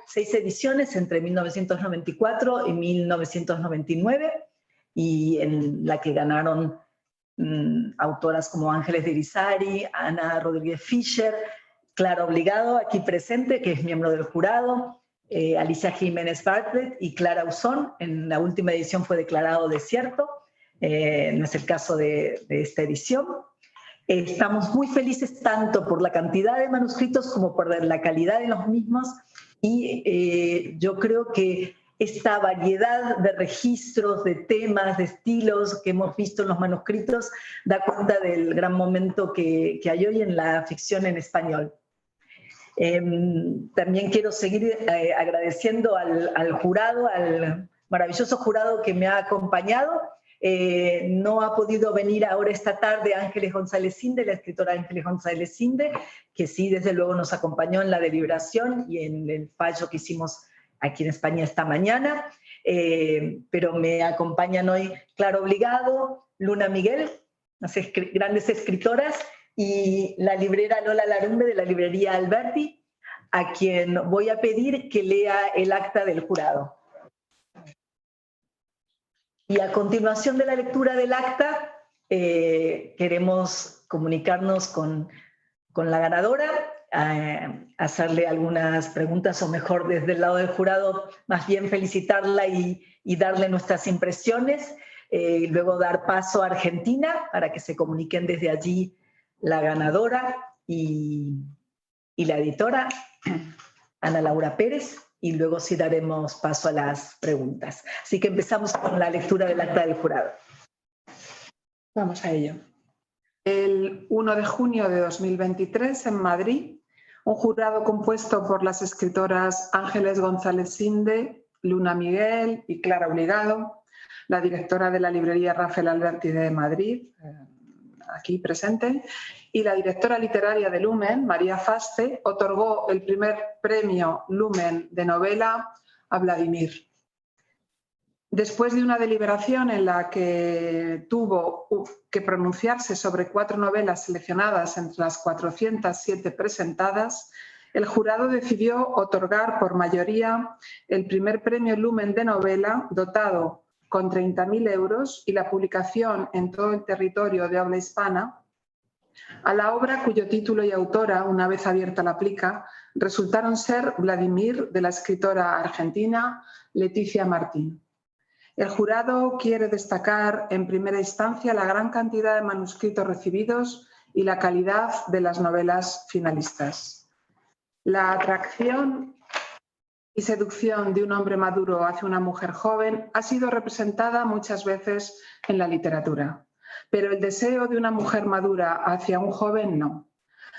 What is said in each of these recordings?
6 ediciones entre 1994 y 1999, y en la que ganaron autoras como Ángeles de Irizarry, Ana Rodríguez Fischer, Clara Obligado, aquí presente, que es miembro del jurado, Alicia Jiménez Bartlett y Clara Usón. En la última edición fue declarado desierto, no es el caso de esta edición. Estamos muy felices tanto por la cantidad de manuscritos como por la calidad de los mismos, y yo creo que esta variedad de registros, de temas, de estilos que hemos visto en los manuscritos da cuenta del gran momento que hay hoy en la ficción en español. También quiero seguir agradeciendo al jurado, al maravilloso jurado que me ha acompañado. No ha podido venir ahora esta tarde Ángeles González Inde, la escritora Ángeles González Inde, que sí, desde luego nos acompañó en la deliberación y en el fallo que hicimos aquí en España esta mañana, pero me acompañan hoy Clara Obligado, Luna Miguel, las grandes escritoras, y la librera Lola Larumbe de la librería Alberti, a quien voy a pedir que lea el acta del jurado. Y a continuación de la lectura del acta, queremos comunicarnos con la ganadora, hacerle algunas preguntas, o mejor, desde el lado del jurado, más bien felicitarla y darle nuestras impresiones, luego dar paso a Argentina para que se comuniquen desde allí la ganadora y la editora, Ana Laura Pérez, y luego sí daremos paso a las preguntas. Así que empezamos con la lectura del acta del jurado. Vamos a ello. El 1 de junio de 2023, en Madrid, un jurado compuesto por las escritoras Ángeles González Inde, Luna Miguel y Clara Obligado, la directora de la librería Rafael Alberti de Madrid, aquí presente, y la directora literaria de Lumen, María Faste, otorgó el primer premio Lumen de novela a Vladimir. Después de una deliberación en la que tuvo que pronunciarse sobre 4 novelas seleccionadas entre las 407 presentadas, el jurado decidió otorgar por mayoría el primer premio Lumen de novela, dotado con 30.000 euros y la publicación en todo el territorio de habla hispana, a la obra cuyo título y autora, una vez abierta la plica, resultaron ser Vladimir, de la escritora argentina Leticia Martín. El jurado quiere destacar en primera instancia la gran cantidad de manuscritos recibidos y la calidad de las novelas finalistas. La atracción y seducción de un hombre maduro hacia una mujer joven ha sido representada muchas veces en la literatura, pero el deseo de una mujer madura hacia un joven no.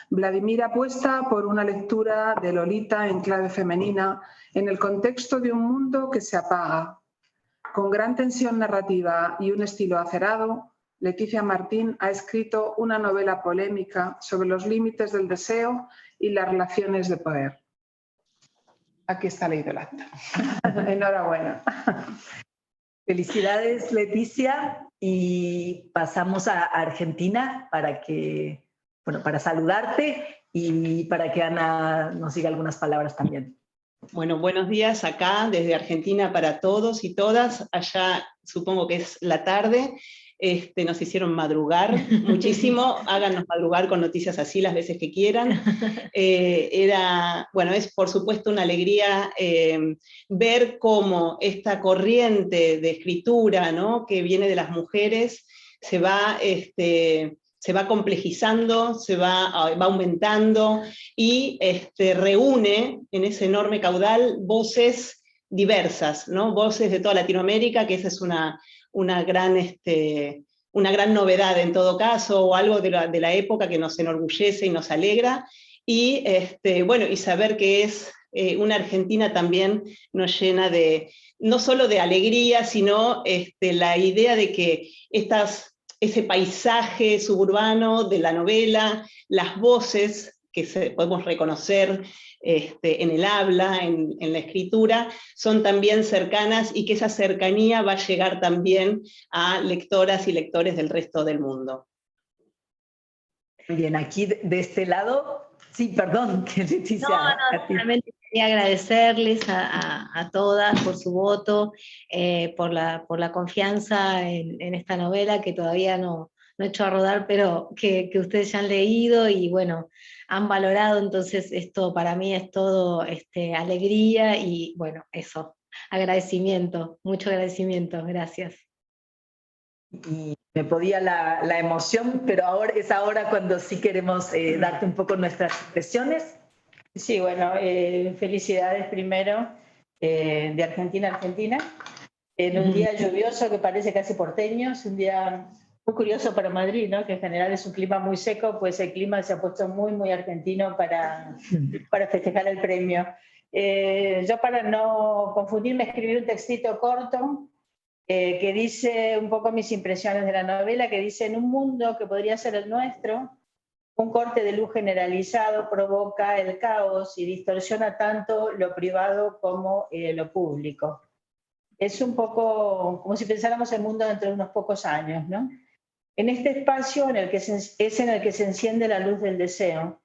Vladimir apuesta por una lectura de Lolita en clave femenina en el contexto de un mundo que se apaga. Con gran tensión narrativa y un estilo acerado, Leticia Martín ha escrito una novela polémica sobre los límites del deseo y las relaciones de poder. Aquí está leído el acta. Enhorabuena. Felicidades, Leticia, y pasamos a Argentina para saludarte y para que Ana nos diga algunas palabras también. Bueno, buenos días acá desde Argentina para todos y todas. Allá supongo que es la tarde. Nos hicieron madrugar muchísimo. Háganos madrugar con noticias así las veces que quieran. Es por supuesto una alegría ver cómo esta corriente de escritura, ¿no?, que viene de las mujeres se va complejizando, se va aumentando y reúne en ese enorme caudal voces diversas, ¿no? Voces de toda Latinoamérica, que esa es una gran novedad en todo caso, o algo de la época que nos enorgullece y nos alegra, y saber que es una Argentina también nos llena no solo de alegría, sino la idea de que ese paisaje suburbano de la novela, las voces que podemos reconocer en el habla, en la escritura, son también cercanas, y que esa cercanía va a llegar también a lectoras y lectores del resto del mundo. Bien, aquí de este lado, sí, perdón, que Leticia. No, solamente Quería agradecerles a todas por su voto, por la confianza en esta novela que todavía no he hecho a rodar, pero que ustedes ya han leído y bueno, han valorado, entonces esto para mí es todo alegría y bueno, eso, agradecimiento, mucho agradecimiento, gracias. Y me podía la emoción, pero ahora es ahora cuando sí queremos darte un poco nuestras impresiones. Sí, bueno, felicidades primero de Argentina a Argentina. En un día lluvioso que parece casi porteño, es un día muy curioso para Madrid, ¿no? Que en general es un clima muy seco, pues el clima se ha puesto muy, muy argentino para festejar el premio. Yo para no confundirme escribí un textito corto que dice un poco mis impresiones de la novela, que dice: en un mundo que podría ser el nuestro, un corte de luz generalizado provoca el caos y distorsiona tanto lo privado como lo público. Es un poco como si pensáramos el mundo dentro de unos pocos años, ¿no? En este espacio en el que es en el que se enciende la luz del deseo,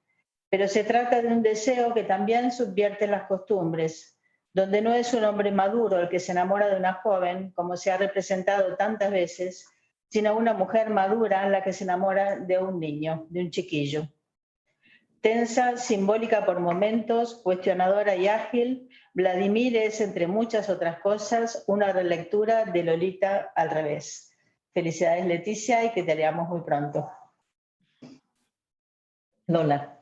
pero se trata de un deseo que también subvierte las costumbres, donde no es un hombre maduro el que se enamora de una joven, como se ha representado tantas veces, sino una mujer madura la que se enamora de un niño, de un chiquillo. Tensa, simbólica por momentos, cuestionadora y ágil, Vladimir es, entre muchas otras cosas, una relectura de Lolita al revés. Felicidades, Leticia, y que te leamos muy pronto. Lola.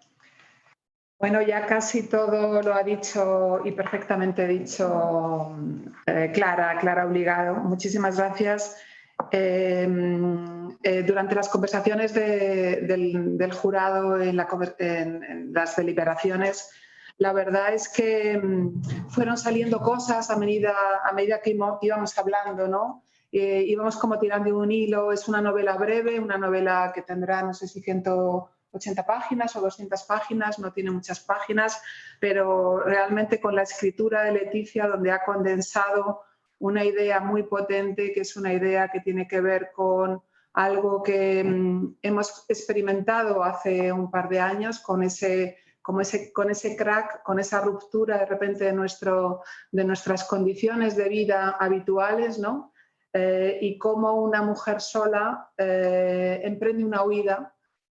Bueno, ya casi todo lo ha dicho y perfectamente dicho Clara Obligado. Muchísimas gracias. Durante las conversaciones del jurado en las deliberaciones, la verdad es que fueron saliendo cosas a medida que íbamos hablando, ¿no? Íbamos como tirando un hilo. Es una novela breve, una novela que tendrá, no sé si 180 páginas o 200 páginas, no tiene muchas páginas, pero realmente con la escritura de Leticia, donde ha condensado una idea muy potente, que es una idea que tiene que ver con algo que hemos experimentado hace un par de años, con ese crack, con esa ruptura de repente de nuestras condiciones de vida habituales, ¿no? Y cómo una mujer sola emprende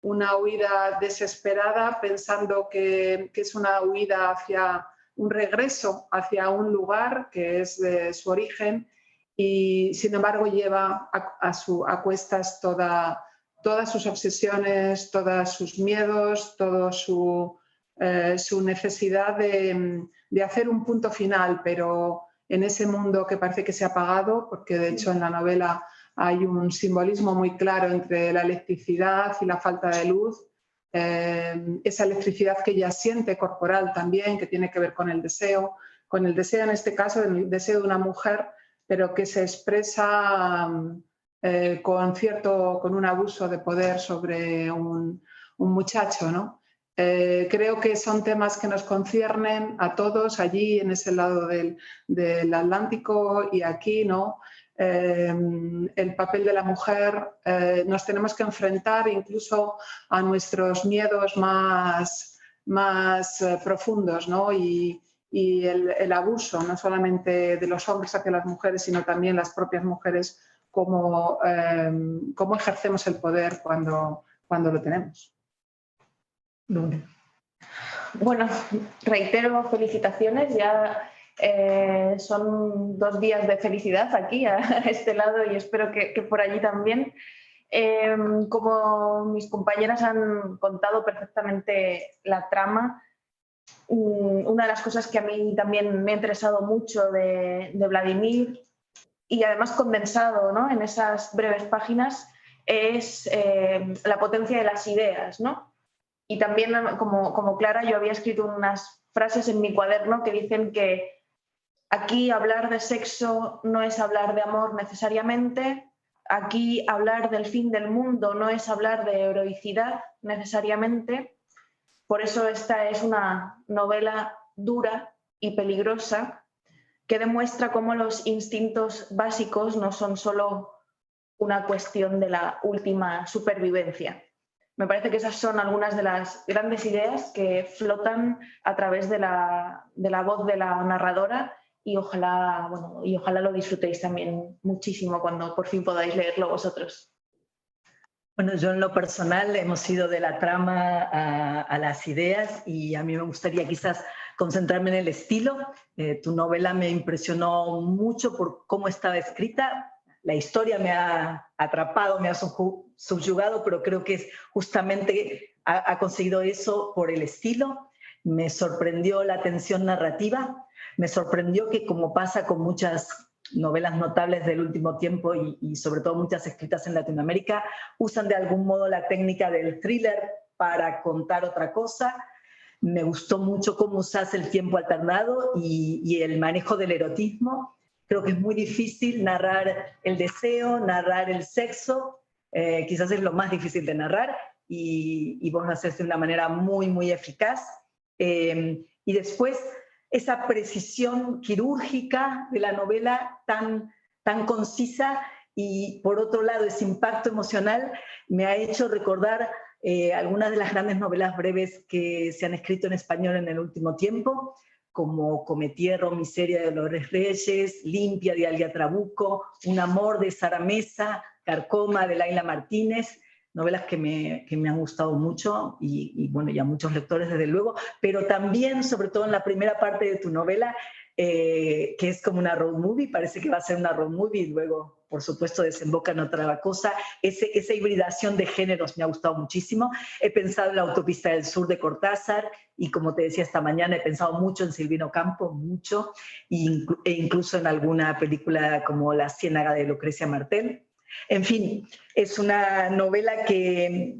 una huida desesperada, pensando que es una huida hacia un regreso, hacia un lugar que es de su origen, y sin embargo lleva a cuestas todas sus obsesiones, todos sus miedos, toda su necesidad de hacer un punto final, pero en ese mundo que parece que se ha apagado, porque de hecho en la novela hay un simbolismo muy claro entre la electricidad y la falta de luz, esa electricidad que ella siente corporal también, que tiene que ver con el deseo en este caso, el deseo de una mujer, pero que se expresa con un abuso de poder sobre un muchacho, ¿no? Creo que son temas que nos conciernen a todos allí en ese lado del Atlántico y aquí, ¿no? El papel de la mujer, nos tenemos que enfrentar incluso a nuestros miedos más profundos, ¿no? Y el abuso, no solamente de los hombres hacia las mujeres, sino también las propias mujeres, cómo ejercemos el poder cuando lo tenemos. Bueno, reitero felicitaciones, ya son 2 días de felicidad aquí a este lado y espero que por allí también. Como mis compañeras han contado perfectamente la trama, una de las cosas que a mí también me ha interesado mucho de Vladimir, y además condensado, ¿no?, en esas breves páginas, es la potencia de las ideas, ¿no? Y también, como Clara, yo había escrito unas frases en mi cuaderno que dicen que aquí hablar de sexo no es hablar de amor necesariamente, aquí hablar del fin del mundo no es hablar de heroicidad necesariamente. Por eso esta es una novela dura y peligrosa que demuestra cómo los instintos básicos no son solo una cuestión de la última supervivencia. Me parece que esas son algunas de las grandes ideas que flotan a través de la voz de la narradora y ojalá, bueno, y ojalá lo disfrutéis también muchísimo cuando por fin podáis leerlo vosotros. Bueno, yo en lo personal hemos ido de la trama a las ideas y a mí me gustaría quizás concentrarme en el estilo. Tu novela me impresionó mucho por cómo estaba escrita. La historia me ha atrapado, me ha subyugado, pero creo que es justamente ha conseguido eso por el estilo. Me sorprendió la tensión narrativa, me sorprendió que, como pasa con muchas novelas notables del último tiempo y sobre todo muchas escritas en Latinoamérica, usan de algún modo la técnica del thriller para contar otra cosa. Me gustó mucho cómo usas el tiempo alternado y el manejo del erotismo. Creo que es muy difícil narrar el deseo, narrar el sexo, quizás es lo más difícil de narrar, y vos lo haces de una manera muy, muy eficaz. Y después, esa precisión quirúrgica de la novela tan concisa, y por otro lado ese impacto emocional me ha hecho recordar algunas de las grandes novelas breves que se han escrito en español en el último tiempo, como Cometierro, Miseria de Dolores Reyes, Limpia de Alia Trabuco, Un amor de Sara Mesa, Carcoma de Laila Martínez, novelas que me han gustado mucho y bueno, ya muchos lectores desde luego, pero también, sobre todo en la primera parte de tu novela, que es como una road movie, parece que va a ser una road movie y luego, por supuesto, desemboca en otra cosa. Esa hibridación de géneros me ha gustado muchísimo. He pensado en La Autopista del Sur de Cortázar y, como te decía esta mañana, he pensado mucho en Silvino Campo, mucho, e incluso en alguna película como La Ciénaga de Lucrecia Martel. En fin, es una novela que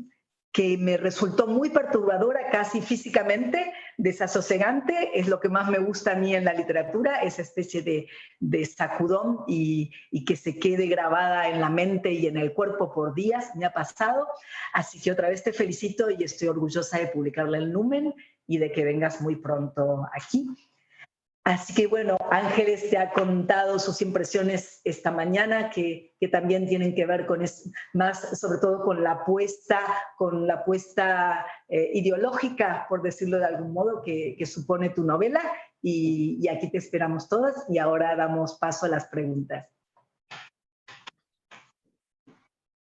me resultó muy perturbadora, casi físicamente, desasosegante. Es lo que más me gusta a mí en la literatura, esa especie de sacudón y que se quede grabada en la mente y en el cuerpo por días. Me ha pasado, así que otra vez te felicito y estoy orgullosa de publicarla en Lumen y de que vengas muy pronto aquí. Así que bueno, Ángeles te ha contado sus impresiones esta mañana, que también tienen que ver con más, sobre todo con la apuesta ideológica, por decirlo de algún modo, que supone tu novela, y aquí te esperamos todas, y ahora damos paso a las preguntas.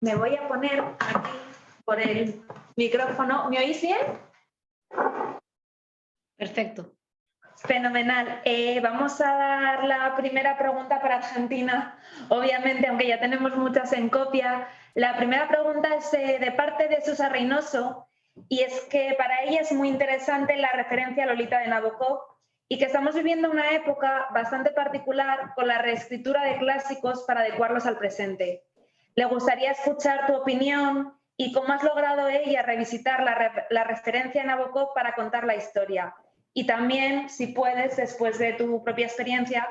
Me voy a poner aquí por el micrófono. ¿Me oís bien? Perfecto. Fenomenal. Vamos a dar la primera pregunta para Argentina, obviamente, aunque ya tenemos muchas en copia. La primera pregunta es de parte de Susa Reynoso, y es que para ella es muy interesante la referencia a Lolita de Nabokov y que estamos viviendo una época bastante particular con la reescritura de clásicos para adecuarlos al presente. Le gustaría escuchar tu opinión y cómo has logrado ella revisitar la referencia a Nabokov para contar la historia. Y también, si puedes, después de tu propia experiencia,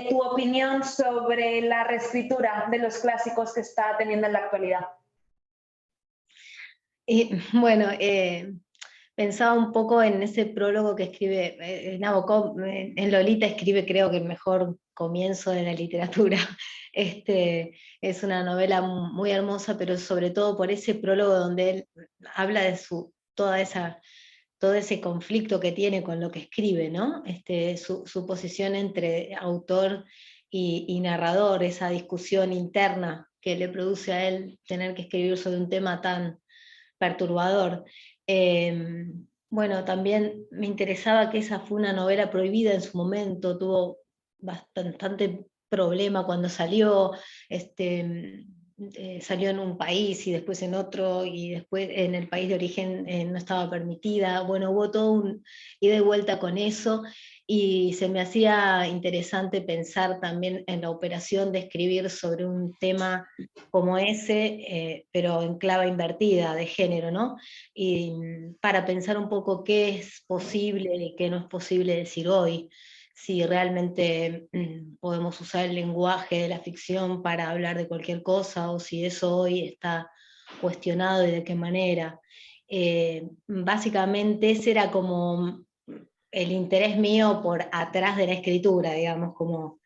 tu opinión sobre la reescritura de los clásicos que está teniendo en la actualidad. Bueno, pensaba un poco en ese prólogo que escribe Nabokov. En Lolita escribe, creo que el mejor comienzo de la literatura. Es una novela muy hermosa, pero sobre todo por ese prólogo donde él habla de todo ese conflicto que tiene con lo que escribe, ¿no? Su posición entre autor y narrador, esa discusión interna que le produce a él tener que escribir sobre un tema tan perturbador. Bueno, también me interesaba que esa fue una novela prohibida en su momento, tuvo bastante problema cuando salió, salió en un país y después en otro, y después en el país de origen no estaba permitida. Bueno, hubo todo un ida y vuelta con eso, y se me hacía interesante pensar también en la operación de escribir sobre un tema como ese, pero en clave invertida de género, ¿no? Y para pensar un poco qué es posible y qué no es posible decir hoy, si realmente podemos usar el lenguaje de la ficción para hablar de cualquier cosa, o si eso hoy está cuestionado y de qué manera. Básicamente ese era como el interés mío por atrás de la escritura, digamos, como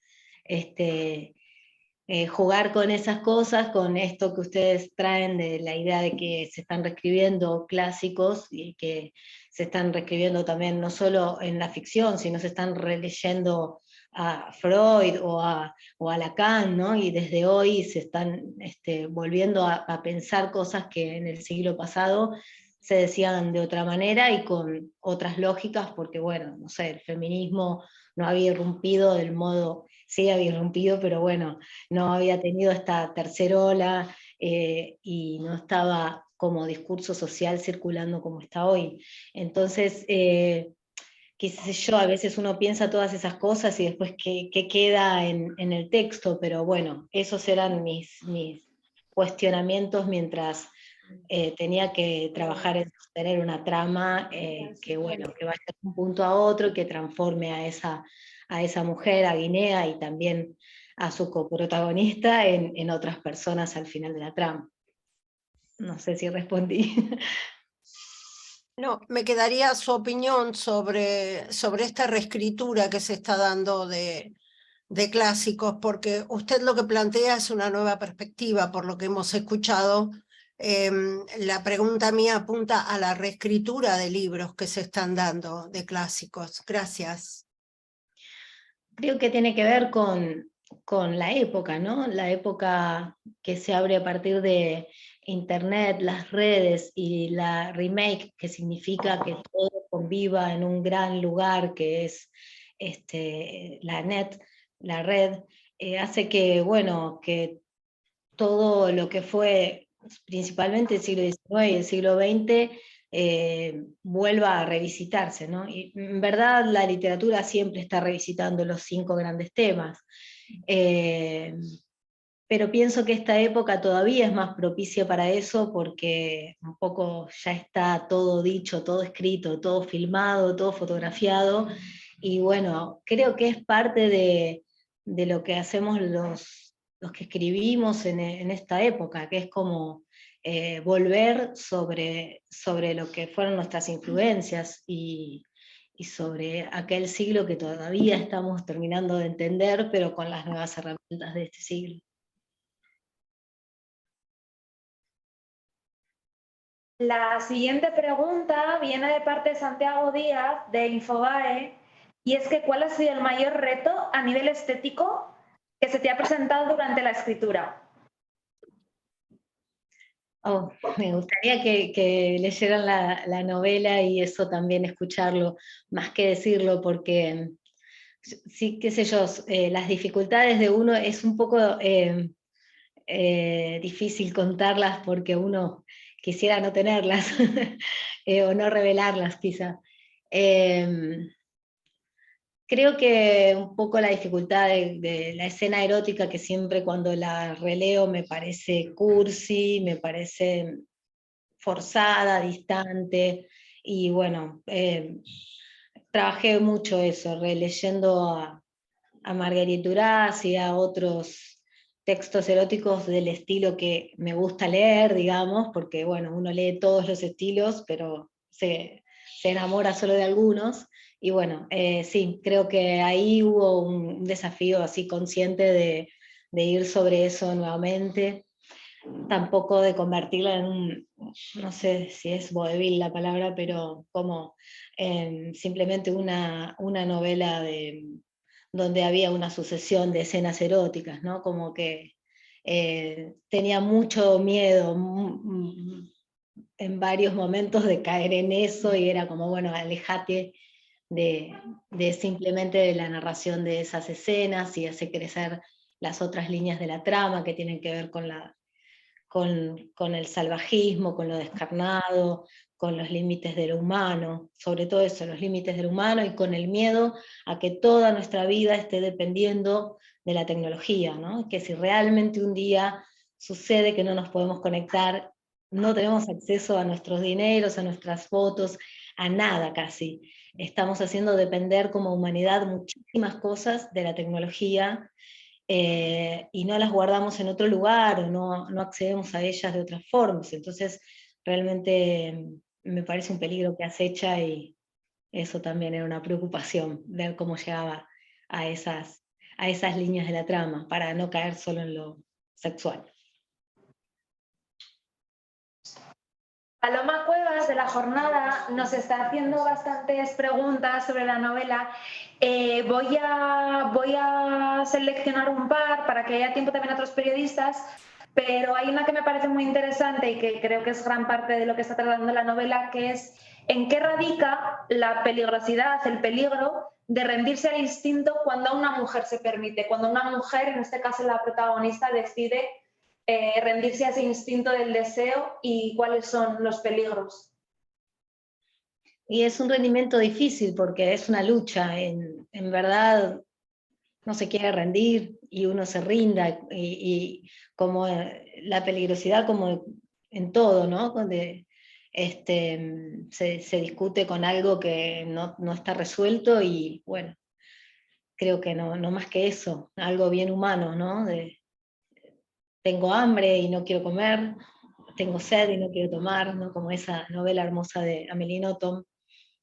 jugar con esas cosas, con esto que ustedes traen de la idea de que se están reescribiendo clásicos y que se están reescribiendo también no solo en la ficción, sino se están releyendo a Freud o a Lacan, ¿no? Y desde hoy se están volviendo a pensar cosas que en el siglo pasado se decían de otra manera y con otras lógicas, porque bueno, no sé, el feminismo no había irrumpido del modo, sí había irrumpido, pero bueno, no había tenido esta tercera ola y no estaba como discurso social circulando como está hoy. Entonces, qué sé yo, a veces uno piensa todas esas cosas y después qué queda en el texto, pero bueno, esos eran mis cuestionamientos mientras tenía que trabajar en tener una trama que bueno, que vaya de un punto a otro, que transforme a esa mujer, a Guinea y también a su coprotagonista en otras personas al final de la trama. No sé si respondí. No, me quedaría su opinión sobre esta reescritura que se está dando de clásicos, porque usted lo que plantea es una nueva perspectiva, por lo que hemos escuchado. La pregunta mía apunta a la reescritura de libros que se están dando de clásicos. Gracias. Creo que tiene que ver con la época, ¿no? La época que se abre a partir de Internet, las redes y la remake, que significa que todo conviva en un gran lugar que es la net, la red, hace que, bueno, que todo lo que fue principalmente el siglo XIX y el siglo XX vuelva a revisitarse, ¿no? Y en verdad la literatura siempre está revisitando los 5 grandes temas, pero pienso que esta época todavía es más propicia para eso porque un poco ya está todo dicho, todo escrito, todo filmado, todo fotografiado, y bueno, creo que es parte de lo que hacemos los que escribimos en esta época, que es como volver sobre lo que fueron nuestras influencias y sobre aquel siglo que todavía estamos terminando de entender, pero con las nuevas herramientas de este siglo. La siguiente pregunta viene de parte de Santiago Díaz, de Infobae, y es que ¿cuál ha sido el mayor reto a nivel estético que se te ha presentado durante la escritura? Oh, me gustaría que leyeran la novela y eso también escucharlo, más que decirlo, porque sí, qué sé yo, las dificultades de uno es un poco difícil contarlas porque uno quisiera no tenerlas o no revelarlas quizá. Creo que un poco la dificultad de la escena erótica, que siempre cuando la releo me parece cursi, me parece forzada, distante, y bueno, trabajé mucho eso, releyendo a Marguerite Duras y a otros textos eróticos del estilo que me gusta leer, digamos, porque bueno, uno lee todos los estilos, pero se enamora solo de algunos, y bueno, sí, creo que ahí hubo un desafío así consciente de ir sobre eso nuevamente, tampoco de convertirla en un, no sé si es vodevil la palabra, pero como simplemente una novela donde había una sucesión de escenas eróticas, ¿no? Como que tenía mucho miedo en varios momentos de caer en eso y era como, bueno, alejate de simplemente de la narración de esas escenas y hace crecer las otras líneas de la trama que tienen que ver con el salvajismo, con lo descarnado, con los límites de lo humano, sobre todo eso, los límites del humano y con el miedo a que toda nuestra vida esté dependiendo de la tecnología, ¿no? Que si realmente un día sucede que no nos podemos conectar, no tenemos acceso a nuestros dineros, a nuestras fotos, a nada casi. Estamos haciendo depender como humanidad muchísimas cosas de la tecnología, y no las guardamos en otro lugar o no accedemos a ellas de otras formas. Entonces, realmente me parece un peligro que acecha y eso también era una preocupación, ver cómo llegaba a a esas líneas de la trama, para no caer solo en lo sexual. Paloma Cuevas, de La Jornada, nos está haciendo bastantes preguntas sobre la novela. Voy a seleccionar un par para que haya tiempo también a otros periodistas, pero hay una que me parece muy interesante y que creo que es gran parte de lo que está tratando la novela, que es en qué radica la peligrosidad, el peligro de rendirse al instinto cuando a una mujer se permite, cuando una mujer, en este caso la protagonista, decide rendirse a ese instinto del deseo, y cuáles son los peligros. Y es un rendimiento difícil porque es una lucha, en verdad no se quiere rendir y uno se rinda, y como la peligrosidad como en todo, ¿no? Donde se discute con algo que no está resuelto, y bueno, creo que no más que eso, algo bien humano, ¿no? Tengo hambre y no quiero comer, tengo sed y no quiero tomar, ¿no? Como esa novela hermosa de Amélie Nothomb,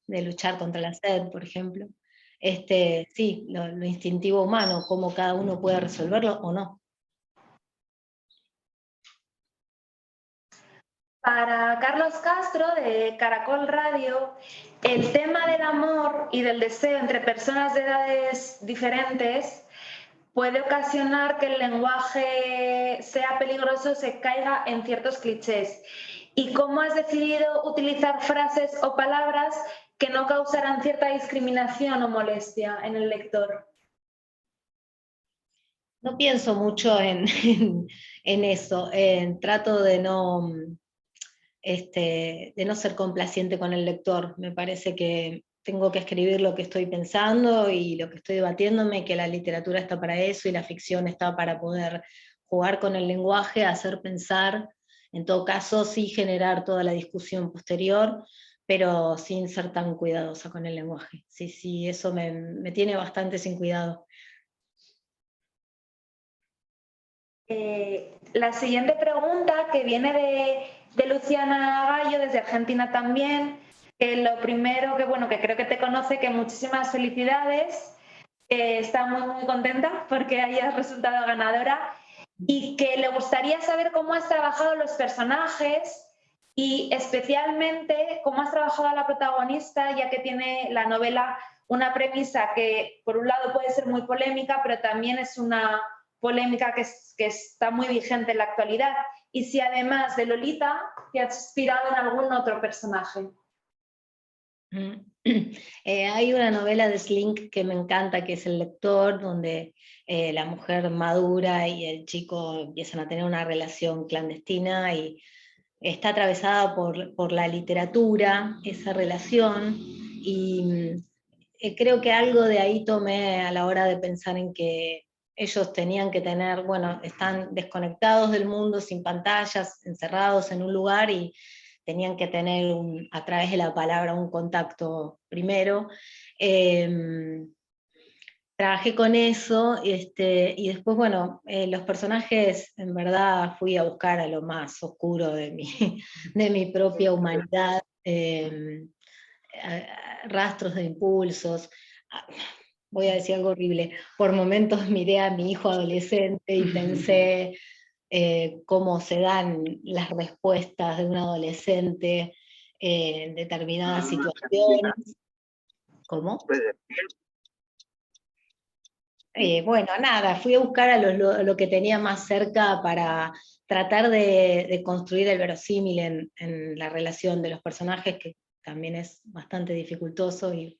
de luchar contra la sed, por ejemplo. Sí, lo instintivo humano, cómo cada uno puede resolverlo o no. Para Carlos Castro, de Caracol Radio, el tema del amor y del deseo entre personas de edades diferentes puede ocasionar que el lenguaje sea peligroso, se caiga en ciertos clichés. ¿Y cómo has decidido utilizar frases o palabras que no causaran cierta discriminación o molestia en el lector? No pienso mucho en eso, trato de no ser complaciente con el lector. Me parece que tengo que escribir lo que estoy pensando y lo que estoy debatiéndome, que la literatura está para eso y la ficción está para poder jugar con el lenguaje, hacer pensar, en todo caso sí generar toda la discusión posterior, pero sin ser tan cuidadosa con el lenguaje. Sí, eso me tiene bastante sin cuidado. La siguiente pregunta, que viene de Luciana Gallo, desde Argentina también. Lo primero, que creo que te conoce, que muchísimas felicidades, está muy contenta porque hayas resultado ganadora, y que le gustaría saber cómo has trabajado los personajes y especialmente cómo has trabajado a la protagonista, ya que tiene la novela una premisa que por un lado puede ser muy polémica, pero también es una polémica que está muy vigente en la actualidad. Y si además de Lolita te has inspirado en algún otro personaje. Hay una novela de Slink que me encanta, que es El Lector, donde la mujer madura y el chico empiezan a tener una relación clandestina, y está atravesada por la literatura, esa relación, y creo que algo de ahí tomé a la hora de pensar en que ellos tenían que tener, están desconectados del mundo, sin pantallas, encerrados en un lugar, y tenían que tener a través de la palabra un contacto primero. Trabajé con eso, y después, los personajes, en verdad fui a buscar a lo más oscuro de mi propia humanidad, rastros de impulsos. Voy a decir algo horrible, por momentos miré a mi hijo adolescente y pensé cómo se dan las respuestas de un adolescente en determinadas situaciones. ¿Cómo? Nada, fui a buscar a lo que tenía más cerca para tratar de construir el verosímil en la relación de los personajes, que también es bastante dificultoso, y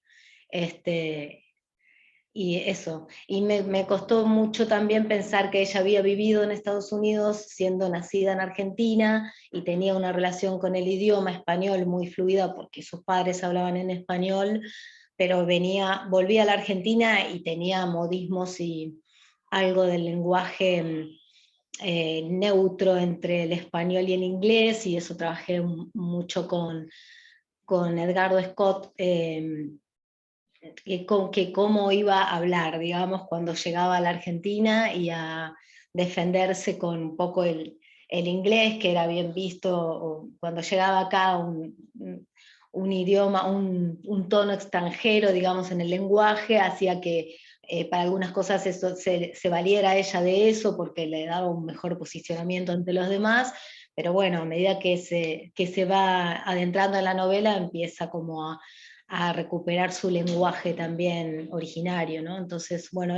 eso. Y me costó mucho también pensar que ella había vivido en Estados Unidos siendo nacida en Argentina, y tenía una relación con el idioma español muy fluida porque sus padres hablaban en español, pero volvía a la Argentina y tenía modismos y algo del lenguaje neutro entre el español y el inglés, y eso trabajé mucho con Edgardo Scott, que cómo iba a hablar, digamos, cuando llegaba a la Argentina, y a defenderse con un poco el inglés, que era bien visto, o cuando llegaba acá un idioma, un tono extranjero, digamos, en el lenguaje, hacía que para algunas cosas eso, se valiera ella de eso porque le daba un mejor posicionamiento ante los demás, pero bueno, a medida que se va adentrando en la novela empieza como a recuperar su lenguaje también originario, ¿no? Entonces, bueno,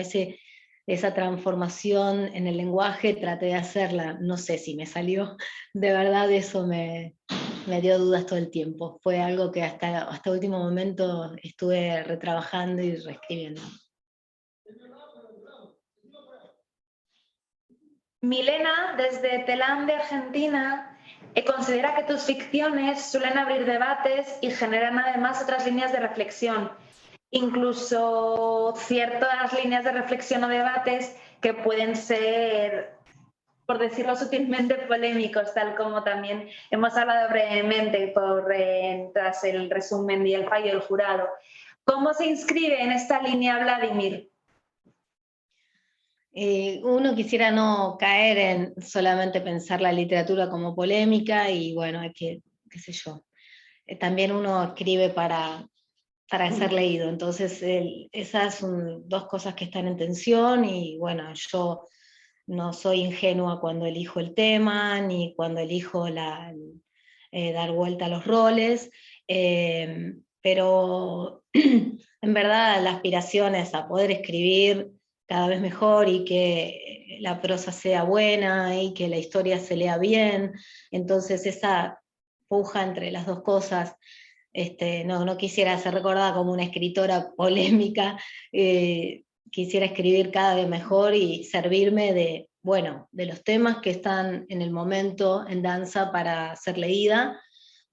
esa transformación en el lenguaje traté de hacerla, no sé si me salió, de verdad eso me dio dudas todo el tiempo, fue algo que hasta último momento estuve retrabajando y reescribiendo. Milena, desde Telam de Argentina, considera que tus ficciones suelen abrir debates y generan además otras líneas de reflexión, incluso ciertas líneas de reflexión o debates que pueden ser, por decirlo sutilmente, polémicos, tal como también hemos hablado brevemente tras el resumen y el fallo del jurado. ¿Cómo se inscribe en esta línea Vladimir? Uno quisiera no caer en solamente pensar la literatura como polémica y bueno, hay que, qué sé yo, también uno escribe para ser leído, entonces esas son dos cosas que están en tensión y bueno, yo no soy ingenua cuando elijo el tema, ni cuando elijo dar vuelta a los roles, pero en verdad la aspiración es a poder escribir cada vez mejor y que la prosa sea buena y que la historia se lea bien, entonces esa puja entre las dos cosas, no quisiera ser recordada como una escritora polémica, quisiera escribir cada vez mejor y servirme de los temas que están en el momento en danza para ser leída,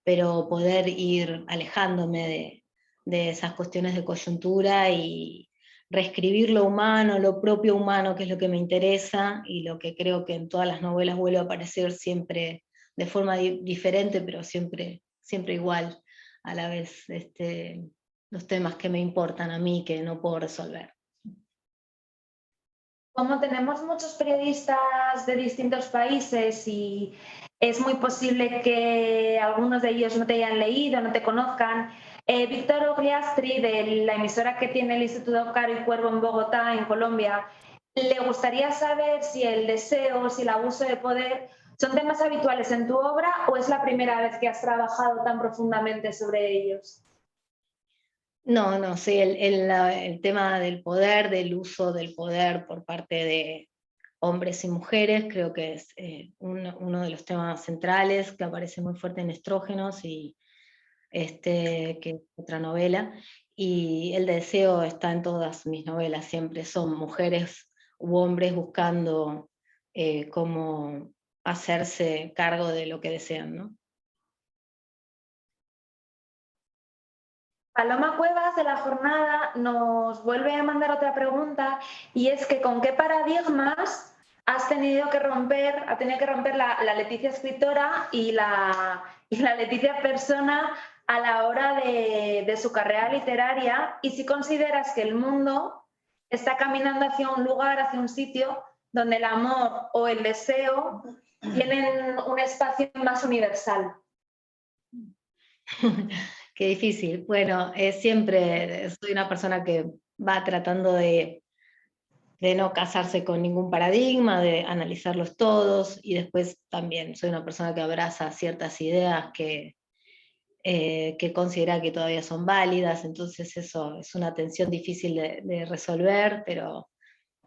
pero poder ir alejándome de esas cuestiones de coyuntura y reescribir lo humano, lo propio humano, que es lo que me interesa, y lo que creo que en todas las novelas vuelve a aparecer siempre de forma diferente, pero siempre igual, a la vez los temas que me importan a mí, que no puedo resolver. Como tenemos muchos periodistas de distintos países y es muy posible que algunos de ellos no te hayan leído, no te conozcan, Víctor Ogliastri, de la emisora que tiene el Instituto Caro y Cuervo en Bogotá, en Colombia, le gustaría saber si el deseo, si el abuso de poder son temas habituales en tu obra o es la primera vez que has trabajado tan profundamente sobre ellos. No, sí, el tema del poder, del uso del poder por parte de hombres y mujeres, creo que es uno de los temas centrales que aparece muy fuerte en Estrógenos, y que es otra novela, y el deseo está en todas mis novelas, siempre son mujeres u hombres buscando cómo hacerse cargo de lo que desean, ¿no? Paloma Cuevas de La Jornada nos vuelve a mandar otra pregunta, y es que ¿con qué paradigmas ha tenido que romper la Leticia escritora y la Leticia persona a la hora de su carrera literaria, y si consideras que el mundo está caminando hacia un lugar, hacia un sitio donde el amor o el deseo tienen un espacio más universal? Qué difícil. Bueno, siempre soy una persona que va tratando de no casarse con ningún paradigma, de analizarlos todos, y después también soy una persona que abraza ciertas ideas que considera que todavía son válidas, entonces eso es una tensión difícil de resolver, pero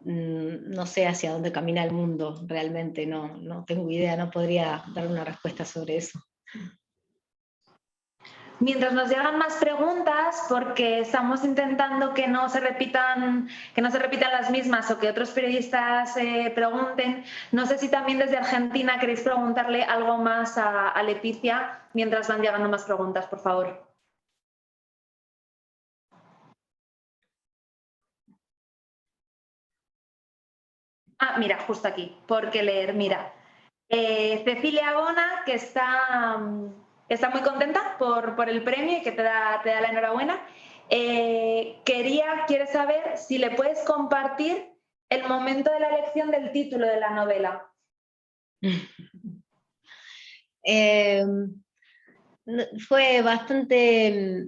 no sé hacia dónde camina el mundo realmente, no tengo idea, no podría dar una respuesta sobre eso. Mientras nos llegan más preguntas, porque estamos intentando que no se repitan las mismas o que otros periodistas pregunten, no sé si también desde Argentina queréis preguntarle algo más a Leticia mientras van llegando más preguntas, por favor. Mira, justo aquí, por qué leer, mira. Cecilia Bona, que está muy contenta por el premio y que te da la enhorabuena, quiere saber si le puedes compartir el momento de la elección del título de la novela. Fue bastante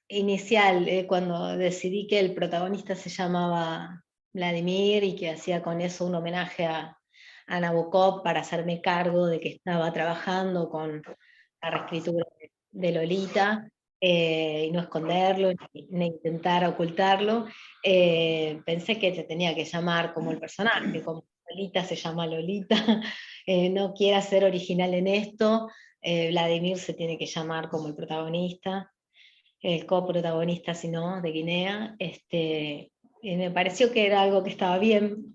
inicial cuando decidí que el protagonista se llamaba Vladimir y que hacía con eso un homenaje a Nabokov para hacerme cargo de que estaba trabajando con la reescritura de Lolita, y no esconderlo, ni intentar ocultarlo. Pensé que se tenía que llamar como el personaje, como Lolita se llama Lolita, no quiera ser original en esto, Vladimir se tiene que llamar como el protagonista, el coprotagonista, si no, de Guinea. Me pareció que era algo que estaba bien,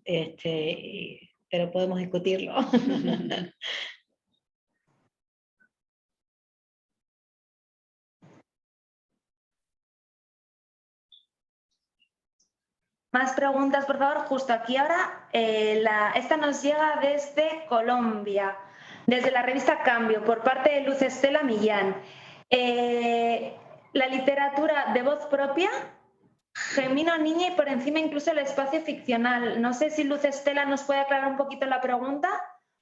pero podemos discutirlo. Más preguntas, por favor, justo aquí ahora. Esta nos llega desde Colombia, desde la revista Cambio, por parte de Luz Estela Millán. La literatura de voz propia, genuino niña y por encima incluso el espacio ficcional. No sé si Luz Estela nos puede aclarar un poquito la pregunta,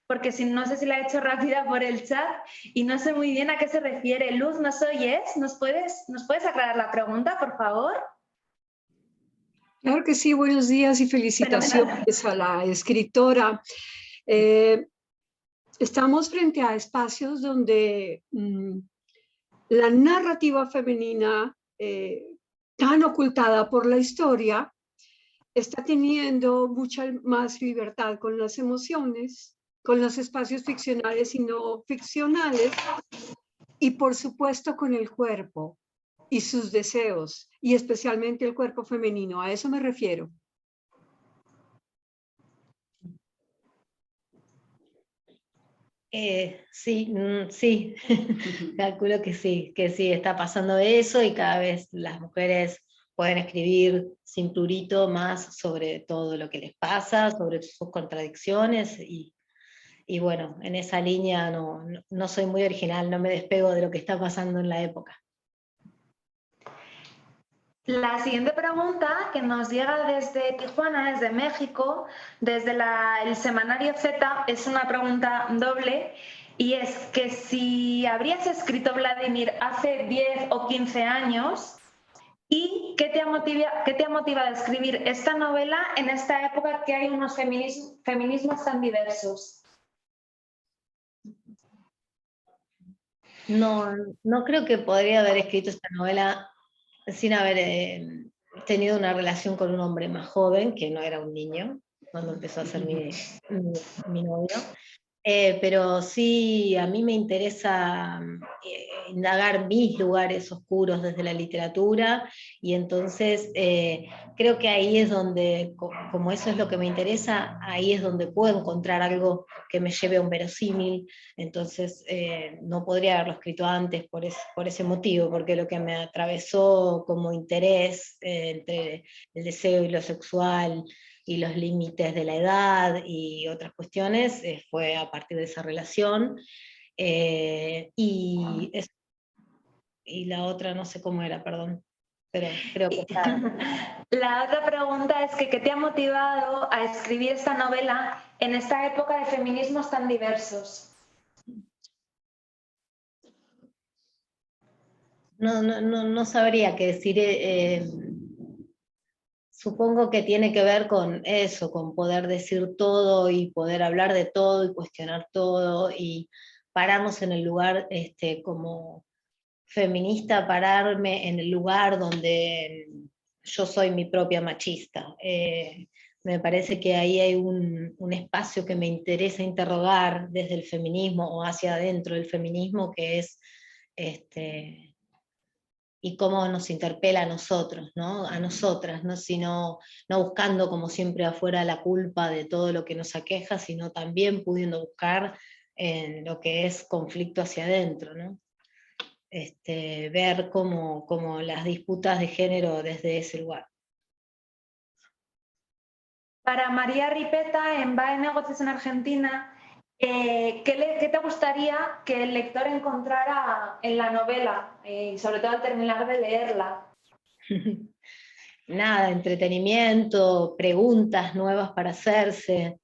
porque no sé si la he hecho rápida por el chat y no sé muy bien a qué se refiere. Luz, ¿nos oyes? ¿Nos puedes aclarar la pregunta, por favor? Claro que sí, buenos días y felicitaciones a la escritora. Estamos frente a espacios donde la narrativa femenina, tan ocultada por la historia, está teniendo mucha más libertad con las emociones, con los espacios ficcionales y no ficcionales, y por supuesto con el cuerpo y sus deseos, y especialmente el cuerpo femenino. A eso me refiero. Sí, calculo que sí, está pasando eso y cada vez las mujeres pueden escribir sin prurito más sobre todo lo que les pasa, sobre sus contradicciones y bueno, en esa línea no soy muy original, no me despego de lo que está pasando en la época. La siguiente pregunta, que nos llega desde Tijuana, desde México, desde el semanario Z, es una pregunta doble, y es que si habrías escrito Vladimir hace 10 o 15 años, ¿y qué te ha motivado a escribir esta novela en esta época que hay unos feminismos tan diversos? No creo que podría haber escrito esta novela sin haber tenido una relación con un hombre más joven, que no era un niño, cuando empezó a ser mi novio. Pero sí, a mí me interesa indagar mis lugares oscuros desde la literatura, y entonces creo que ahí es donde, como eso es lo que me interesa, ahí es donde puedo encontrar algo que me lleve a un verosímil. Entonces no podría haberlo escrito antes por ese motivo, porque lo que me atravesó como interés entre el deseo y lo sexual, y los límites de la edad y otras cuestiones, fue a partir de esa relación. Y la otra no sé cómo era, perdón, pero creo que La otra pregunta es que ¿qué te ha motivado a escribir esta novela en esta época de feminismos tan diversos? No sabría qué decir. Supongo que tiene que ver con eso, con poder decir todo y poder hablar de todo y cuestionar todo, y pararnos en el lugar, como feminista, pararme en el lugar donde yo soy mi propia machista. Me parece que ahí hay un espacio que me interesa interrogar desde el feminismo o hacia adentro del feminismo, que es y cómo nos interpela a nosotros, ¿no? A nosotras, no buscando como siempre afuera la culpa de todo lo que nos aqueja, sino también pudiendo buscar en lo que es conflicto hacia adentro, ¿no? Ver como las disputas de género desde ese lugar. Para María Ripeta, en Va de Negocios en Argentina, ¿qué te gustaría que el lector encontrara en la novela, y sobre todo al terminar de leerla? Nada, entretenimiento, preguntas nuevas para hacerse.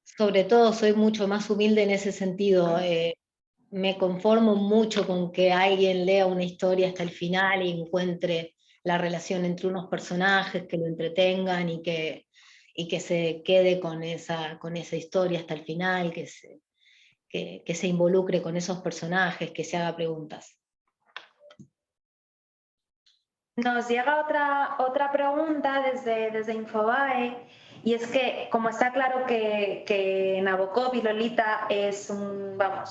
Sobre todo soy mucho más humilde en ese sentido. Me conformo mucho con que alguien lea una historia hasta el final y encuentre la relación entre unos personajes que lo entretengan y que que se quede con esa historia hasta el final, que se involucre con esos personajes, que se haga preguntas. Nos llega otra pregunta desde Infobae, y es que, como está claro que Nabokov y Lolita es una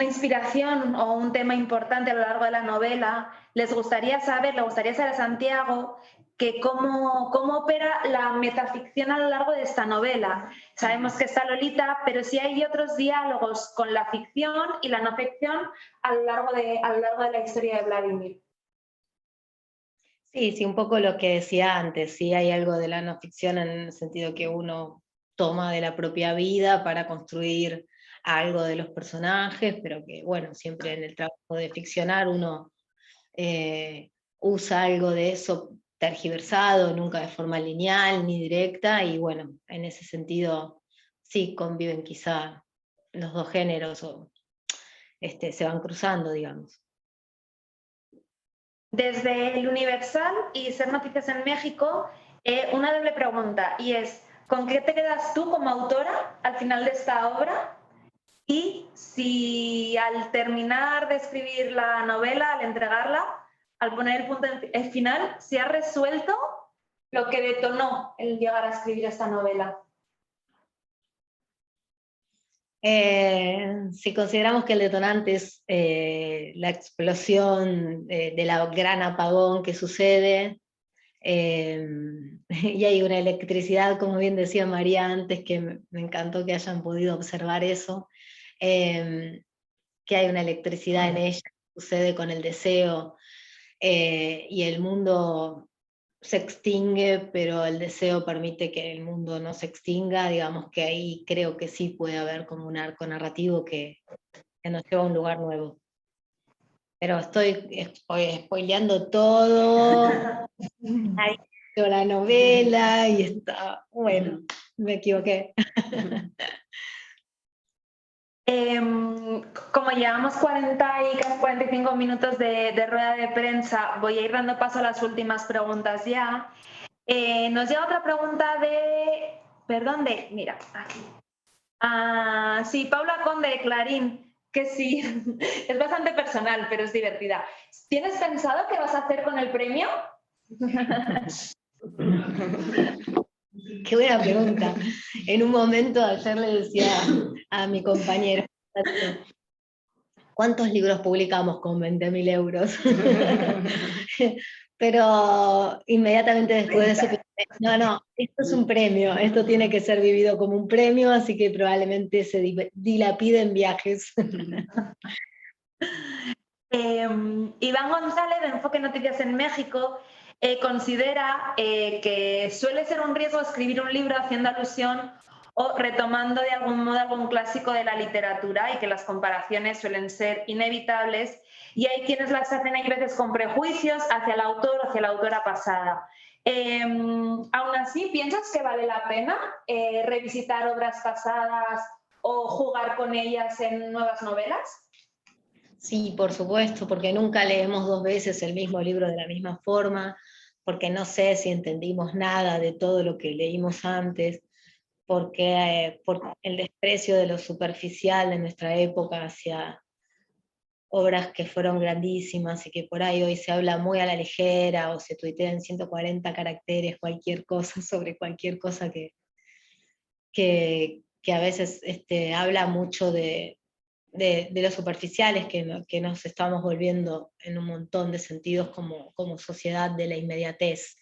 inspiración o un tema importante a lo largo de la novela, le gustaría saber a Santiago que cómo opera la metaficción a lo largo de esta novela. Sabemos que está Lolita, pero sí hay otros diálogos con la ficción y la no ficción a lo largo de la historia de Vladimir. Sí, un poco lo que decía antes, sí hay algo de la no ficción en el sentido que uno toma de la propia vida para construir algo de los personajes, pero que bueno, siempre en el trabajo de ficcionar uno usa algo de eso tergiversado, nunca de forma lineal ni directa, y bueno, en ese sentido sí conviven quizá los dos géneros, o se van cruzando, digamos. Desde el Universal y Ser Noticias en México, una doble pregunta, y es, ¿con qué te quedas tú como autora al final de esta obra? Y si al terminar de escribir la novela, al entregarla, al poner el punto final, ¿se ha resuelto lo que detonó el llegar a escribir esta novela? Si consideramos que el detonante es la explosión del gran apagón que sucede, y hay una electricidad, como bien decía María antes, que me encantó que hayan podido observar eso, que hay una electricidad en ella, que sucede con el deseo, y el mundo se extingue, pero el deseo permite que el mundo no se extinga, digamos que ahí creo que sí puede haber como un arco narrativo que nos lleva a un lugar nuevo. Pero estoy spoileando todo, ahí la novela, y está, bueno, me equivoqué. Como llevamos 40 y casi 45 minutos de rueda de prensa, voy a ir dando paso a las últimas preguntas ya. Nos llega otra pregunta mira, aquí. Sí, Paula Conde de Clarín, que sí, es bastante personal, pero es divertida. ¿Tienes pensado qué vas a hacer con el premio? Qué buena pregunta. En un momento ayer le decía a mi compañero, ¿cuántos libros publicamos con 20.000 euros? Pero inmediatamente después de eso, no, esto es un premio, esto tiene que ser vivido como un premio, así que probablemente se dilapide en viajes. Iván González, de Enfoque Noticias en México, considera que suele ser un riesgo escribir un libro haciendo alusión o retomando de algún modo algún clásico de la literatura, y que las comparaciones suelen ser inevitables, y hay quienes las hacen a veces con prejuicios hacia el autor o hacia la autora pasada. Aún así, ¿piensas que vale la pena revisitar obras pasadas o jugar con ellas en nuevas novelas? Sí, por supuesto, porque nunca leemos dos veces el mismo libro de la misma forma, porque no sé si entendimos nada de todo lo que leímos antes, porque por el desprecio de lo superficial de nuestra época hacia obras que fueron grandísimas y que por ahí hoy se habla muy a la ligera o se tuitea en 140 caracteres cualquier cosa sobre cualquier cosa que a veces habla mucho de los superficiales, que nos estamos volviendo en un montón de sentidos como sociedad de la inmediatez.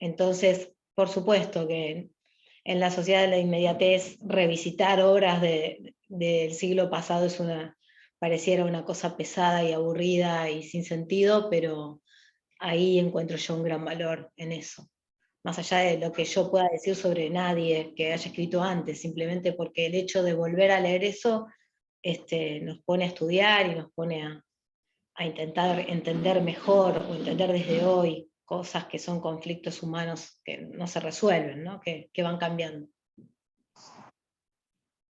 Entonces, por supuesto que en la sociedad de la inmediatez revisitar obras del siglo pasado pareciera una cosa pesada y aburrida y sin sentido, pero ahí encuentro yo un gran valor en eso. Más allá de lo que yo pueda decir sobre nadie que haya escrito antes, simplemente porque el hecho de volver a leer eso nos pone a estudiar y nos pone a intentar entender mejor o entender desde hoy cosas que son conflictos humanos que no se resuelven, ¿no? Que van cambiando.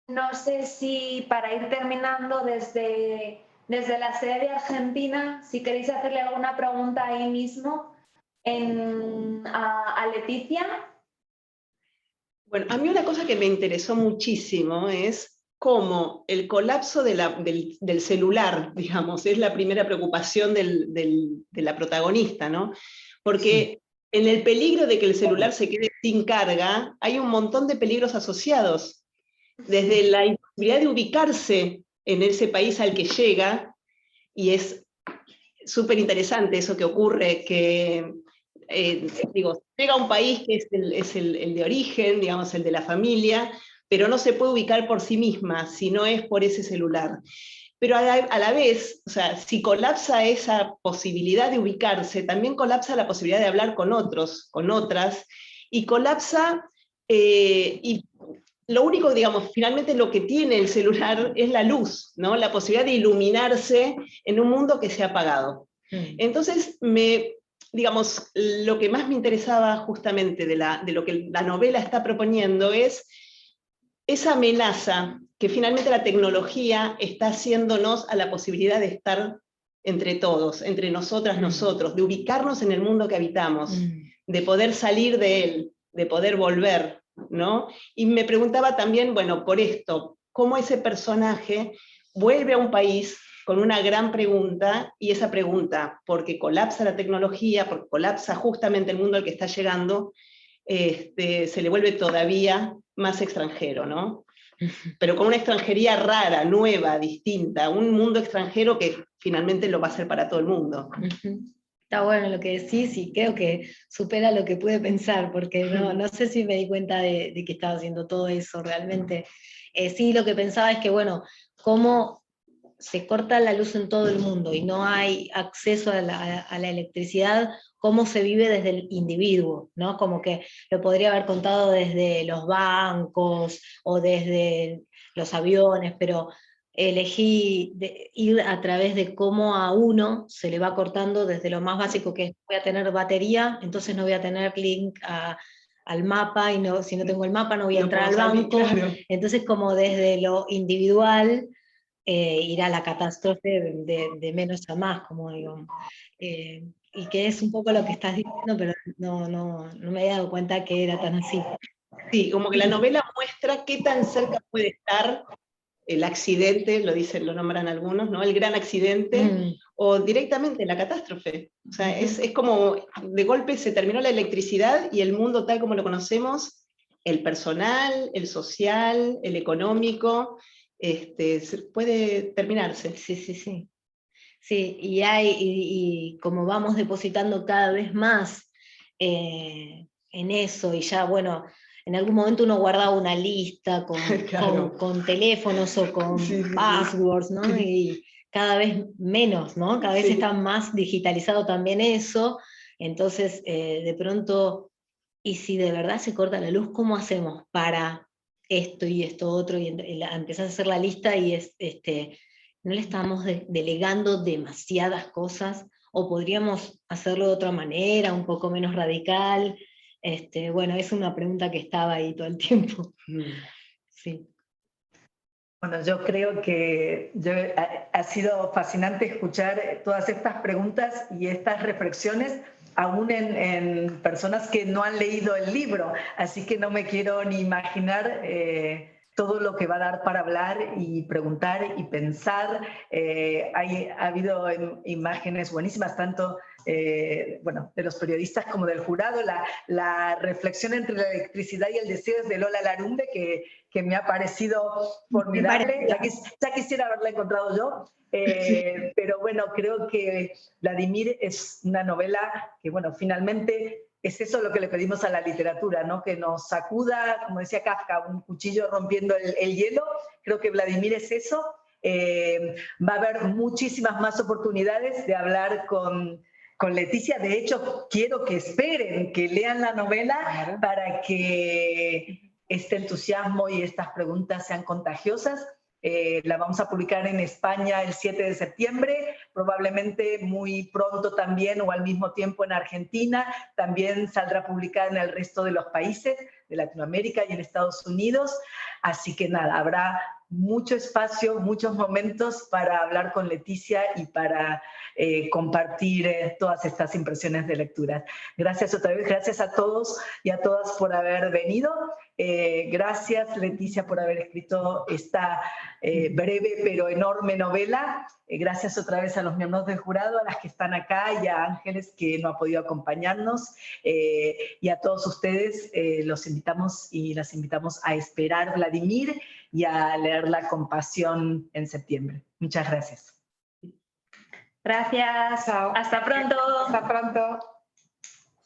No sé si para ir terminando desde la sede de Argentina, si queréis hacerle alguna pregunta ahí mismo A Leticia. Bueno, a mí una cosa que me interesó muchísimo es cómo el colapso del celular, digamos, es la primera preocupación de la protagonista, ¿no? Porque en el peligro de que el celular se quede sin carga, hay un montón de peligros asociados. Desde la imposibilidad de ubicarse en ese país al que llega, y es súper interesante eso que ocurre, que llega a un país que es el de origen, digamos, el de la familia, pero no se puede ubicar por sí misma, si no es por ese celular. Pero a la vez, o sea, si colapsa esa posibilidad de ubicarse, también colapsa la posibilidad de hablar con otros, con otras, y colapsa, y lo único, digamos, finalmente lo que tiene el celular es la luz, ¿no? La posibilidad de iluminarse en un mundo que se ha apagado. Entonces, digamos, lo que más me interesaba justamente de lo que la novela está proponiendo es esa amenaza que finalmente la tecnología está haciéndonos a la posibilidad de estar entre todos, entre nosotras, nosotros, de ubicarnos en el mundo que habitamos, de poder salir de él, de poder volver, ¿no? Y me preguntaba también, bueno, por esto, cómo ese personaje vuelve a un país con una gran pregunta, y esa pregunta, porque colapsa la tecnología, porque colapsa justamente el mundo al que está llegando, se le vuelve todavía más extranjero, ¿no? Pero con una extranjería rara, nueva, distinta, un mundo extranjero que finalmente lo va a hacer para todo el mundo. Está bueno lo que decís, y creo que supera lo que pude pensar, porque no sé si me di cuenta de que estaba haciendo todo eso realmente. Sí, lo que pensaba es que, bueno, cómo se corta la luz en todo el mundo y no hay acceso a la electricidad, cómo se vive desde el individuo, ¿no? Como que lo podría haber contado desde los bancos o desde los aviones, pero elegí ir a través de cómo a uno se le va cortando desde lo más básico, que es voy a tener batería, entonces no voy a tener link al mapa, y no, si no tengo el mapa no voy a entrar al banco, claro. Entonces como desde lo individual, ir a la catástrofe de menos a más, como digo. Y que es un poco lo que estás diciendo, pero no me había dado cuenta que era tan así. Sí, como que la novela muestra qué tan cerca puede estar el accidente, lo nombran algunos, ¿no? El gran accidente, o directamente la catástrofe. O sea, es como, de golpe se terminó la electricidad y el mundo tal como lo conocemos, el personal, el social, el económico, puede terminarse. Sí. Sí, y como vamos depositando cada vez más en eso, y ya, bueno, en algún momento uno guardaba una lista claro. con teléfonos o con passwords, ¿no? Y cada vez menos, ¿no? Cada vez está más digitalizado también eso, entonces de pronto, y si de verdad se corta la luz, ¿cómo hacemos para esto y esto otro? Y empezás a hacer la lista y no le estamos delegando demasiadas cosas, o podríamos hacerlo de otra manera, un poco menos radical. Bueno, es una pregunta que estaba ahí todo el tiempo. Sí. Bueno, yo creo que ha sido fascinante escuchar todas estas preguntas y estas reflexiones, aún en personas que no han leído el libro, así que no me quiero ni imaginar todo lo que va a dar para hablar y preguntar y pensar. Ha habido imágenes buenísimas, tanto bueno, de los periodistas como del jurado. La reflexión entre la electricidad y el deseo es de Lola Larumbe, que me ha parecido formidable. Ya quisiera haberla encontrado yo. Pero bueno, creo que Vladimir es una novela que, bueno, finalmente es eso lo que le pedimos a la literatura, ¿no? Que nos sacuda, como decía Kafka, un cuchillo rompiendo el hielo. Creo que Vladimir es eso. Va a haber muchísimas más oportunidades de hablar con Leticia. De hecho, quiero que esperen, que lean la novela para que este entusiasmo y estas preguntas sean contagiosas. La vamos a publicar en España el 7 de septiembre, probablemente muy pronto también o al mismo tiempo en Argentina. También saldrá publicada en el resto de los países de Latinoamérica y en Estados Unidos. Así que nada, habrá mucho espacio, muchos momentos para hablar con Leticia y para compartir todas estas impresiones de lectura. Gracias otra vez, gracias a todos y a todas por haber venido. Gracias, Leticia, por haber escrito esta breve pero enorme novela. Gracias otra vez a los miembros del jurado, a las que están acá y a Ángeles, que no ha podido acompañarnos. Y a todos ustedes los invitamos y las invitamos a esperar Vladimir y a leerla con pasión en septiembre. Muchas gracias. Gracias. Chao. Hasta pronto. Hasta pronto.